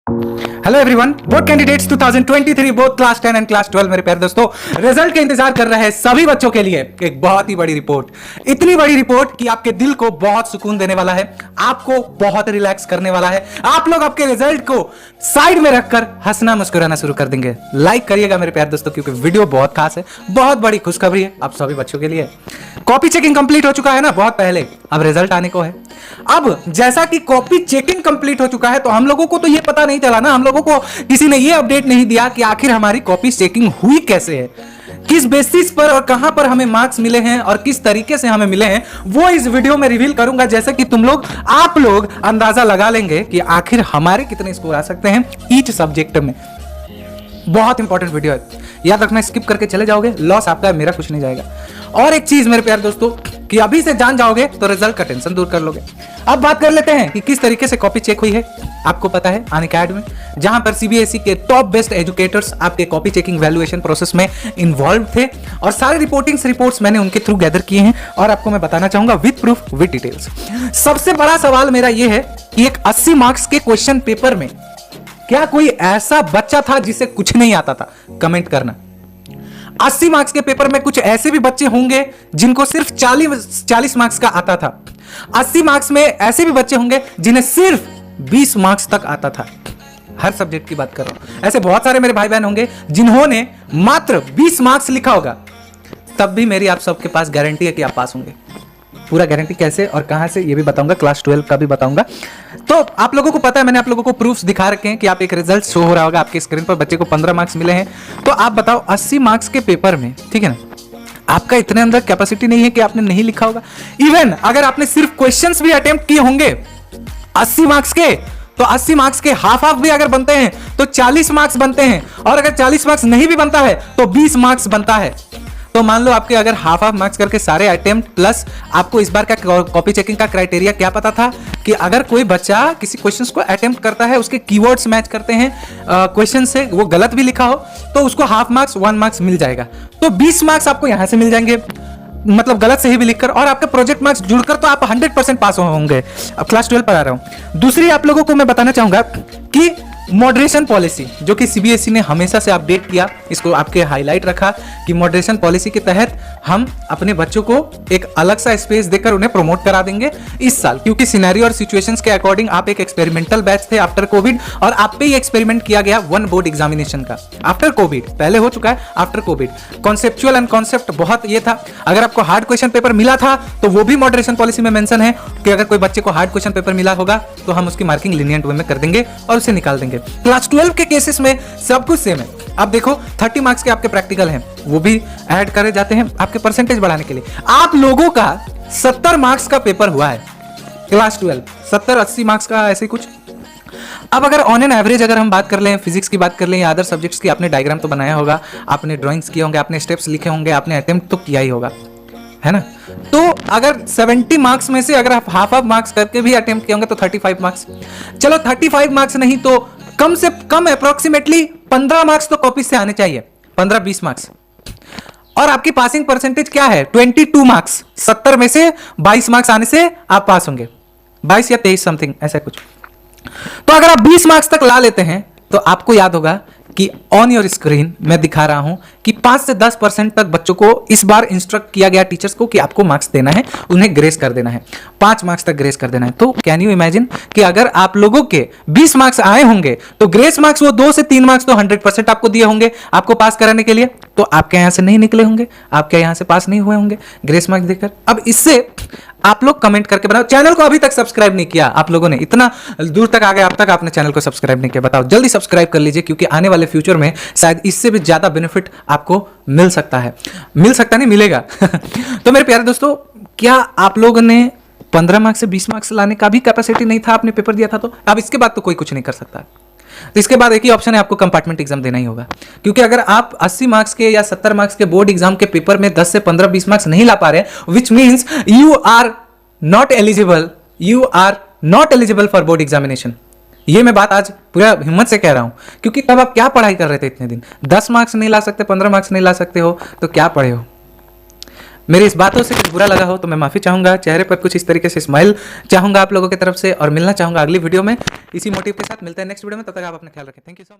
Hello everyone, board candidates 2023 both class 10 and class 12 मेरे प्यारे दोस्तों, रिजल्ट का इंतजार कर रहे हैं सभी बच्चों के लिए एक बहुत ही बड़ी रिपोर्ट। इतनी बड़ी रिपोर्ट कि आपके दिल को बहुत सुकून देने वाला है, आपको बहुत रिलैक्स करने वाला है। आप लोग आपके रिजल्ट को साइड में रखकर हंसना मुस्कुराना शुरू कर देंगे। लाइक करिएगा मेरे प्यारे दोस्तों, क्योंकि वीडियो बहुत खास है, बहुत बड़ी खुशखबरी है आप सभी बच्चों के लिए। कॉपी चेकिंग कंप्लीट हो चुका है ना बहुत पहले, अब रिजल्ट आने को है। अब जैसा कि कॉपी चेकिंग कंप्लीट हो चुका है तो हम लोगों को तो ये पता नहीं चला ना, हम लोगों को किसी ने ये अपडेट नहीं दिया कि आखिर हमारी कॉपी चेकिंग हुई कैसे है, किस बेसिस पर और कहां पर हमें मार्क्स मिले हैं और किस तरीके से हमें मिले हैं, वो इस वीडियो में रिवील करूंगा। जैसे कि आप लोग अंदाजा लगा लेंगे कि आखिर हमारे कितने स्कोर आ सकते हैं ईच सब्जेक्ट में। बहुत इंपॉर्टेंट वीडियो है, याद रखना, स्किप करके चले जाओगे लॉस आपका है, मेरा कुछ नहीं जाएगा। और एक चीज मेरे प्यारे दोस्तों कि अभी से जान जाओगे तो रिजल्ट का टेंशन दूर कर लोगे। अब बात कर लेते हैं कि किस तरीके से कॉपी चेक हुई है। आपको पता है अनअकैडमी में, जहां पर सीबीएसई के टॉप बेस्ट एजुकेटर्स आपके कॉपी चेकिंग वैल्यूएशन प्रोसेस में इन्वॉल्व थे और सारे रिपोर्ट्स मैंने उनके थ्रू गैदर किए हैं और आपको मैं बताना चाहूंगा विद प्रूफ विद डिटेल्स। सबसे बड़ा सवाल मेरा यह है कि एक 80 मार्क्स के क्वेश्चन पेपर में क्या कोई ऐसा बच्चा था जिसे कुछ नहीं आता था? कमेंट करना। 80 मार्क्स के पेपर में कुछ ऐसे भी बच्चे होंगे जिनको सिर्फ 40 मार्क्स का आता था। 80 मार्क्स में ऐसे भी बच्चे होंगे जिन्हें सिर्फ 20 मार्क्स तक आता था। हर सब्जेक्ट की बात कर रहा हूं। ऐसे बहुत सारे मेरे भाई बहन होंगे जिन्होंने मात्र 20 मार्क्स लिखा होगा, तब भी मेरी आप सबके पास गारंटी है कि आप पास होंगे। पूरा गारंटी कैसे और कहां से ये भी बताऊंगा, क्लास 12 का भी बताऊंगा। तो आप लोगों को पता है, मैंने आप लोगों को प्रूफ्स दिखा रखे हैं कि आप एक रिजल्ट शो हो रहा होगा आपके स्क्रीन पर, बच्चे को 15 मार्क्स मिले हैं। तो आप बताओ 80 मार्क्स के पेपर में, ठीक है ना, आपका इतने अंदर कैपेसिटी नहीं है कि आपने नहीं लिखा होगा। इवन अगर आपने सिर्फ क्वेश्चंस भी अटेम्प्ट किए होंगे 80 मार्क्स के, तो 80 मार्क्स के हाफ भी अगर बनते हैं तो 40 मार्क्स बनते हैं, और अगर 40 मार्क्स नहीं भी बनता है तो 20 मार्क्स बनता है। तो मान लो आपके अगर हाफ मार्क्स करके सारे अटेम्प्ट प्लस आपको इस बार का कॉपी चेकिंग का क्राइटेरिया क्या पता था कि अगर कोई बच्चा किसी क्वेश्चंस को अटेम्प्ट करता है, उसके कीवर्ड्स मैच करते हैं क्वेश्चन से, वो गलत भी लिखा हो तो उसको हाफ मार्क्स 1 मार्क्स मिल जाएगा। तो 20 मार्क्स आपको यहां से मिल जाएंगे, मतलब गलत सही भी लिखकर, और आपके प्रोजेक्ट मार्क्स जुड़कर तो आप 100% पास होंगे। अब क्लास 12 पर आ रहा हूं। दूसरी आप लोगों को मैं बताना चाहूंगा कि मॉडरेशन पॉलिसी, जो कि सीबीएसई ने हमेशा से अपडेट किया, इसको आपके हाईलाइट रखा कि मॉडरेशन पॉलिसी के तहत हम अपने बच्चों को एक अलग सा स्पेस देकर उन्हें प्रमोट करा देंगे इस साल, क्योंकि सिनेरियो और सिचुएशंस के अकॉर्डिंग आप एक एक्सपेरिमेंटल बैच थे आफ्टर कोविड, और आप पे ही एक्सपेरिमेंट किया गया वन बोर्ड एग्जामिनेशन का आफ्टर कोविड। पहले हो चुका है after Covid. Conceptual and concept बहुत ये था, अगर आपको हार्ड क्वेश्चन पेपर मिला था तो वो भी मॉडरेशन पॉलिसी में मेंशन है कि अगर कोई बच्चे को हार्ड क्वेश्चन पेपर मिला होगा तो हम उसकी मार्किंग लीनियंट वे में कर देंगे और उसे निकाल देंगे। क्लास 12 के केसेस में सब कुछ सेम है। अब देखो 30 मार्क्स के आपके प्रैक्टिकल हैं, वो भी ऐड करे जाते हैं आपके परसेंटेज बढ़ाने के लिए। आप लोगों का 70 मार्क्स का पेपर हुआ है क्लास 12, 70-80 मार्क्स का ऐसे कुछ। अब अगर ऑन एन एवरेज अगर हम बात कर लें, फिजिक्स की बात कर लें या अदर सब्जेक्ट्स की, आपने डायग्राम तो बनाया होगा, आपने ड्राइंग्स किए होंगे, आपने स्टेप्स लिखे होंगे, आपने अटेम्प्ट तो किया ही होगा, है ना। तो अगर 70 मार्क्स में से अगर आप हाफ मार्क्स करके भी अटेम्प्ट किए होंगे तो 35 मार्क्स। चलो 35 मार्क्स नहीं तो कम से कम अप्रोक्सीमेटली 15 मार्क्स तो कॉपी से आने चाहिए, 15-20 मार्क्स। और आपकी पासिंग परसेंटेज क्या है? 22 मार्क्स। 70 में से 22 मार्क्स आने से आप पास होंगे, 22 या 23 समथिंग ऐसा कुछ। तो अगर आप 20 मार्क्स तक ला लेते हैं तो आपको याद होगा कि ऑन योर स्क्रीन मैं दिखा रहा हूं कि 5 से 10% तक बच्चों को इस बार इंस्ट्रक्ट किया गया टीचर्स को कि आपको मार्क्स देना है, उन्हें ग्रेस कर देना है, 5 मार्क्स तक ग्रेस कर देना है। तो कैन यू इमेजिन कि अगर आप लोगों के 20 मार्क्स आए होंगे तो ग्रेस मार्क्स वो 2 से 3 मार्क्स तो 100% आपको दिए होंगे आपको पास कराने के लिए, तो आपके यहां से नहीं निकले होंगे, आपके यहां से पास नहीं हुए होंगे ग्रेस मार्क्स देकर। अब इससे आप लोग कमेंट करके बताओ। चैनल को अभी तक सब्सक्राइब नहीं किया आप लोगों ने, इतना दूर तक आ गए अब तक आपने चैनल को सब्सक्राइब नहीं किया, बताओ जल्दी सब्सक्राइब कर लीजिए, क्योंकि आने वाले फ्यूचर में शायद इससे भी ज्यादा बेनिफिट आपको मिल सकता है, मिल सकता नहीं मिलेगा। तो मेरे प्यारे दोस्तों, क्या आप लोगों ने 15 मार्क्स से 20 मार्क्स लाने का भी कैपेसिटी नहीं था, आपने पेपर दिया था, तो अब इसके बाद तो कोई कुछ नहीं कर सकता। तो इसके बाद एक ही ऑप्शन है, आपको कंपार्टमेंट एग्जाम देना ही होगा, क्योंकि अगर आप 80 मार्क्स के या 70 मार्क्स के बोर्ड एग्जाम के पेपर में 10 से 15-20 मार्क्स नहीं ला पा रहे, which means you are not eligible for board examination. ये मैं बात आज पूरा हिम्मत से कह रहा हूं, क्योंकि तब आप क्या पढ़ाई कर रहे थे इतने दिन? 10 मार्क्स नहीं ला सकते, 15 मार्क्स नहीं ला सकते हो तो क्या पढ़े हो? मेरी इस बातों से कुछ बुरा लगा हो तो मैं माफ़ी चाहूँगा। चेहरे पर कुछ इस तरीके से स्माइल चाहूँगा आप लोगों की तरफ से, और मिलना चाहूँगा अगली वीडियो में इसी मोटिव के साथ। मिलते हैं नेक्स्ट वीडियो में, तब तक आप अपना ख्याल रखें। Thank you so much.